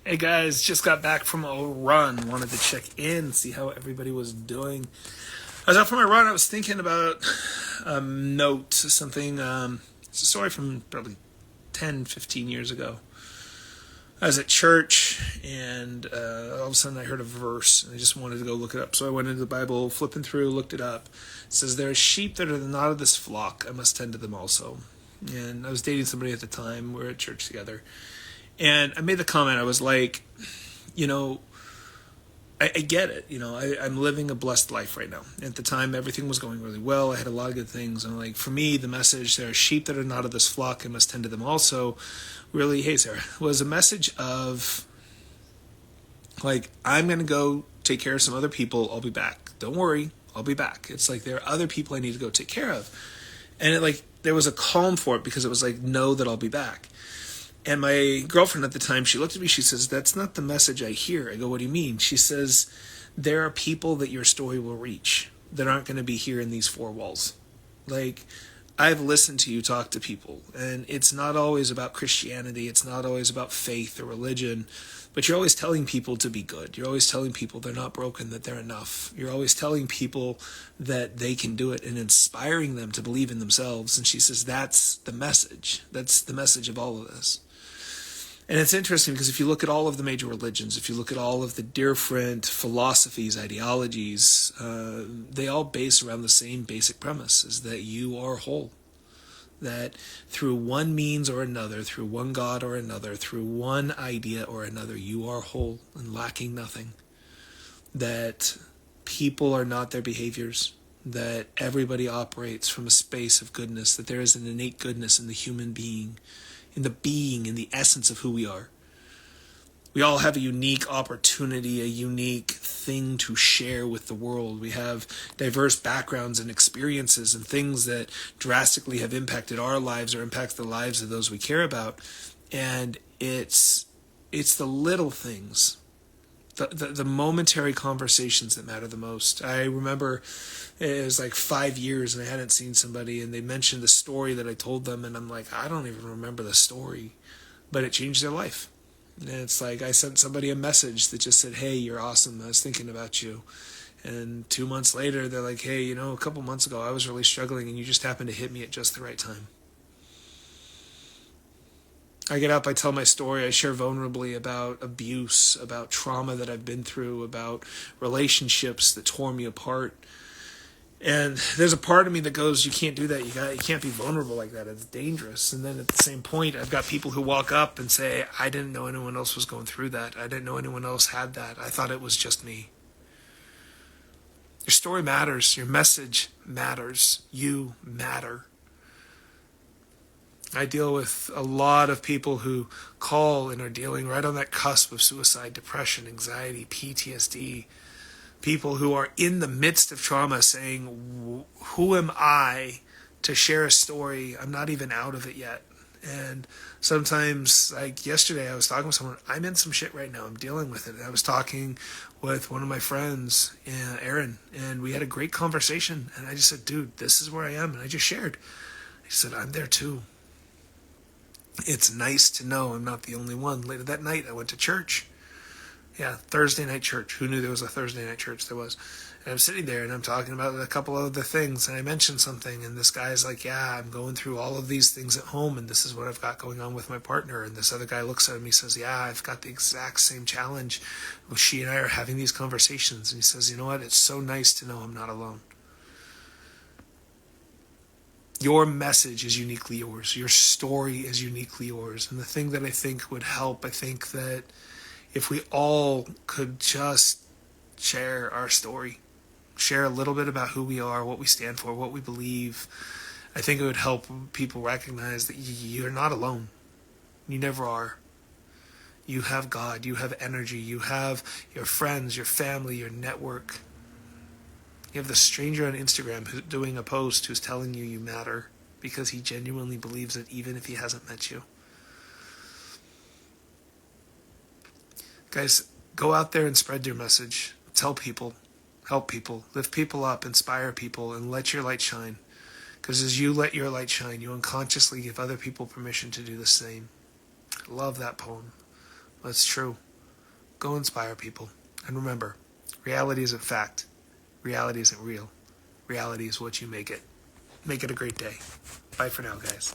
Hey guys, just got back from a run. Wanted to check in, see how everybody was doing. I was out for my run. I was thinking about a note, something. It's a story from probably 10, 15 years ago. I was at church, and all of a sudden I heard a verse, and I just wanted to go look it up. So I went into the Bible, flipping through, looked it up. It says, "There are sheep that are not of this flock. I must tend to them also." And I was dating somebody at the time. We were at church together. And I made the comment, I was like, you know, I get it. I'm living a blessed life right now. At the time, everything was going really well. I had a lot of good things. And like, for me, the message, there are sheep that are not of this flock. I must tend to them also. Really, hey, Sarah, was a message of like, I'm going to go take care of some other people. I'll be back. Don't worry. I'll be back. It's like, there are other people I need to go take care of. And there was a calm for it because it was like, know that I'll be back. And my girlfriend at the time, she looked at me, she says, "That's not the message I hear." I go, "What do you mean?" She says, "There are people that your story will reach that aren't going to be here in these four walls." Like, I've listened to you talk to people, and it's not always about Christianity, it's not always about faith or religion, but you're always telling people to be good. You're always telling people they're not broken, that they're enough. You're always telling people that they can do it and inspiring them to believe in themselves. And she says, that's the message. That's the message of all of this. And it's interesting because if you look at all of the major religions, if you look at all of the different philosophies, ideologies, they all base around the same basic premise, is that you are whole. That through one means or another, through one God or another, through one idea or another, you are whole and lacking nothing. That people are not their behaviors. That everybody operates from a space of goodness. That there is an innate goodness in the human being, in the essence of who we are. We all have a unique opportunity, a unique thing to share with the world. We have diverse backgrounds and experiences and things that drastically have impacted our lives or impact the lives of those we care about. And it's the little things, the momentary conversations that matter the most. I remember it was like 5 years and I hadn't seen somebody, and they mentioned the story that I told them, and I'm like, I don't even remember the story, but it changed their life. And it's like I sent somebody a message that just said, "Hey, you're awesome. I was thinking about you." And 2 months later, they're like, "Hey, a couple months ago I was really struggling, and you just happened to hit me at just the right time." I get up, I tell my story, I share vulnerably about abuse, about trauma that I've been through, about relationships that tore me apart. And there's a part of me that goes, you can't do that. You can't be vulnerable like that. It's dangerous. And then at the same point, I've got people who walk up and say, "I didn't know anyone else was going through that. I didn't know anyone else had that. I thought it was just me." Your story matters. Your message matters. You matter. I deal with a lot of people who call and are dealing right on that cusp of suicide, depression, anxiety, PTSD. People who are in the midst of trauma saying, "Who am I to share a story? I'm not even out of it yet." And sometimes, like yesterday, I was talking with someone, I'm in some shit right now, I'm dealing with it. And I was talking with one of my friends, Aaron, and we had a great conversation. And I just said, "Dude, this is where I am." And I just shared. He said, "I'm there too. It's nice to know I'm not the only one." Later that night, I went to church. Yeah, Thursday night church. Who knew there was a Thursday night church? There was. And I'm sitting there and I'm talking about a couple of other things, and I mentioned something, and this guy's like, "Yeah, I'm going through all of these things at home, and this is what I've got going on with my partner." And this other guy looks at him, he says, "Yeah, I've got the exact same challenge. Well, she and I are having these conversations." And he says, "You know what? It's so nice to know I'm not alone." Your message is uniquely yours. Your story is uniquely yours. And the thing that I think would help, I think that if we all could just share our story, share a little bit about who we are, what we stand for, what we believe, I think it would help people recognize that you're not alone. You never are. You have God, you have energy, you have your friends, your family, your network. You have the stranger on Instagram who's doing a post who's telling you matter because he genuinely believes it even if he hasn't met you. Guys, go out there and spread your message. Tell people, help people, lift people up, inspire people, and let your light shine. Because as you let your light shine, you unconsciously give other people permission to do the same. I love that poem. But it's true. Go inspire people. And remember, reality isn't fact. Reality isn't real. Reality is what you make it. Make it a great day. Bye for now, guys.